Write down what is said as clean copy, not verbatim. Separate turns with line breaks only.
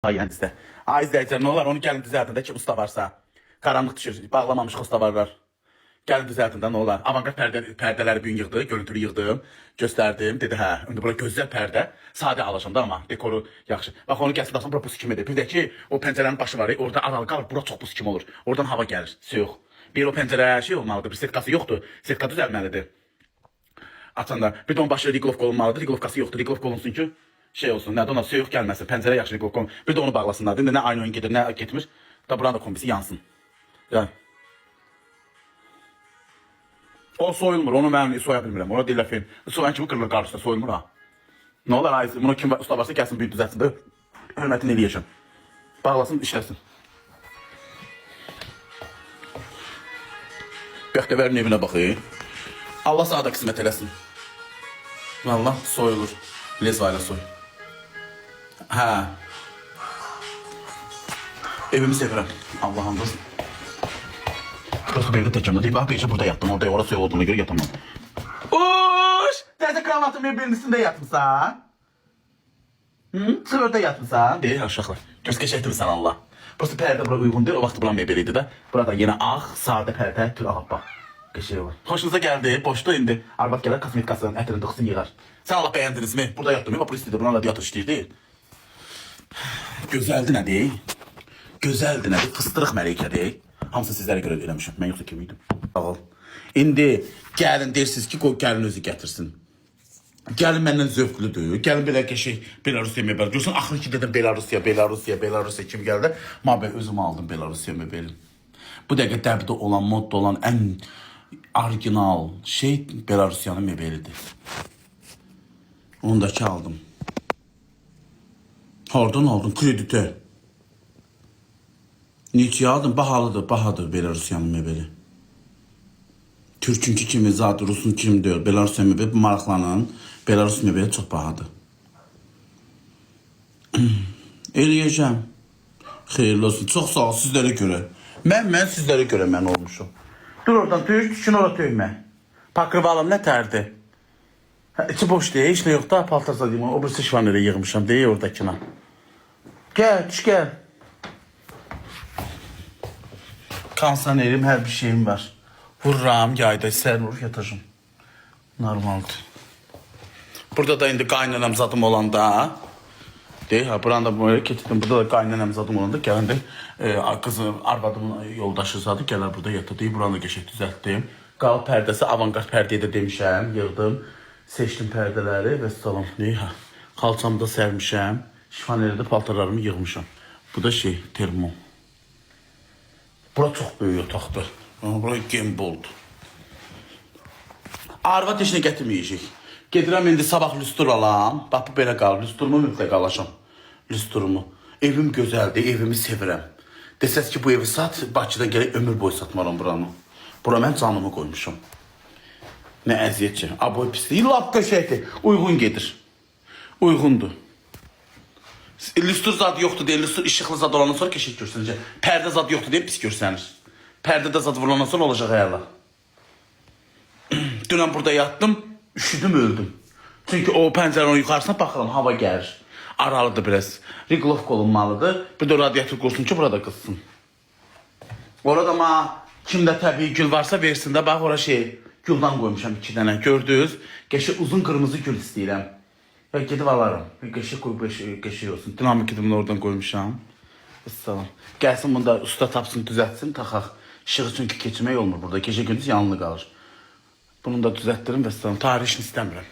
Yani sizdə. Ay izləyicilər, nə olar? Onu gəlin düzəltində ki, usta varsa. Qaranlıq düşür, bağlamamış usta varlar. Gəlin düzəltində nə olar? Avantqard pərdələri bugün yığdı, görüntülü yığdım, göstərdim. Dedi, hə, indi bura gözəl pərdə. Sadə alacağım da amma dekoru yaxşı. Bax onu gəlsin daxsan, bura buz kimidir. Bir də ki, o pəncərənin başı var, orada aralı qalır, bura çox buz kimi olur. Oradan hava gəlir, soyuq. Bir o pəncərə şey olmalıdır, bir setkası yoxdur. Setka düzəlməlidir. Açanda bir də onun başı riglovka olmalıdır, riglovkası yoxdur. Riglovka olunsun ki, şey olsun, nədir ona soyuq gəlməsin, pəncərə yaxşı riglovka olsun. Bir də onu bağlasınlar. İndi nə aynı oyun gedir, nə getmir. Da buranın da kombisi yansın. Yani. O soyulmur, onu mən soya bilmirəm. Ona deyirlər film. Soyan kimi qırılır qarşısında, soyulmur ha. Nə olar ay, bunu kim usta varsa gəlsin, büyük düzəlsin də hörmətini eləyəcəm. Bağlasın, işləsin. Bəxtəvərin evinə baxayım. Allah sana da qismət eləsin. Valla soyulur. Lezvayla soy. Hə. Evimi sevirəm. Allah'ım olsun. Burası evde tekemde değil. Bak gece burada yattım. Orada orası soyuq olduğuna göre yatamam. Uş! Təzə kravatın bir-birinin üstündə yatmışsan. Hı? Sığırda yatmışsan. Deyir aşağılar. Göz keçəkdirsən Allah. Burası pərdə bura uyğun deyil. O vaxt buranın mebeliydi də. Burada yine ağ, sadə pərdə, tür ağ bak. Geçiyor var. Hoşunuza geldi. Boştu indi. Arvad gələr kosmetikasının ətrini dıxsın yığar. Sen Allah beğendiniz mi? Burada yattım. Ama polis dedi. Buna radyatör işləyir değil. Gözəldi nə deyil? Gözəldi nə deyil? Fıstırıq mələkə deyil. Hamısı sizlərə görə eləmişim. Mən yoxsa kim idim? Sağ ol. İndi gəlin deyirsiniz ki, qoy gəlin özü gətirsin. Gəlin məndən zövqlüdür. Gəlin belə qəşəng Belarusiya mebel. Görsən axırı ki dedim Belarusiya kim gəldi? Mən özüm aldım Belarusiya mebelin. Bu dəqiqə dəbdə olan, modda olan ən orijinal şey Belarusiyanın mebelidir. Ondakı aldım. Hardan aldın? Kreditə. Neçəyə aldın? Bahadır Belarusiyanın mebeli. Türkünkü kimi zat, Rusun kimi deyil. Belarusiya mebeli maraqlanan Belarus mebeli çox bahadır. Eləyəcəm. Xeyirli olsun. Çox sağ ol sizlərə görə. Mən sizlərə görə mən olmuşum. Dur oradan tüyür, düşün ora töymə. Pakırvalım nə tərdi? İçi boş deyil, heç nə yox da paltarsa deyim. O birisi şivanları yığmışam deyil oradakına. Gel, düş gel. Kansanerim, her bir şeyim var. Vururam, yayda sen vur yatacağım. Normaldir. Burada da indi qaynanam zadım olanda. Deyil, ha, buranda böyle getirdim. Burada da qaynanam zadım olanda gələn də kızım, arvadımın yoldaşı zadı gələr burada yatır deyil. Buranı da qəşək düzəltdim. Qal pərdəsi, avantqard pərdəyə də demişəm, yığdım. Seçdim pərdələri və salam. Deyil, ha. Xalçamı da sərmişəm. Şifanerdə paltarlarımı yığmışam. Bu da şey, termo. Bura çox böyük otaqdır. Bura gemboldur. Arvad işini gətirməyəcək. Gedirəm indi sabah lüstur alam. Bax bu belə qalır. Lüsturumu mütləq alacam. Lüsturumu. Evim gözəldir, evimi sevirəm. Desəz ki bu evi sat, Bakıda gələk ömür boyu satmaram buranı. Bura mən canımı qoymuşam. Nə əziyyət ki. Aboy pisliyi, lap qəşəkdir. Uyğun gedir. Uyğundur. Lüstur zad yoxdur deyə, lüstur işıqlı zad olandan sonra qəşək görsənəcək. Pərdə zad yoxdur deyə pis görsənir. Pərdədə zad vurulandan sonra olacaq ayarlar. Dünən burada yattım, üşüdüm, öldüm. Çünki o pəncərənin yuxarısına baxıram, hava gəlir. Aralıdır biraz. Riglovka olunmalıdır. Bir də radyatör qursun ki, burada qızsın. Orada ma kimdə təbii gül varsa versin də, bax ora şey, güldan qoymuşam 2 dənə. Gördünüz? Qəşək uzun qırmızı gül istəyirəm. Ya gedib alaram. Qəşək qoy, qəşək olsun. Dinamiki bunu oradan qoymuşam. Salam. Gəlsin bunu da usta tapsın, düzəltsin, taxaq. İşığı çünki keçmək olmur burada. Gecə gündüz yanılı qalır. Bunu da düzəltdirim və salam. Tarixini istəmirəm.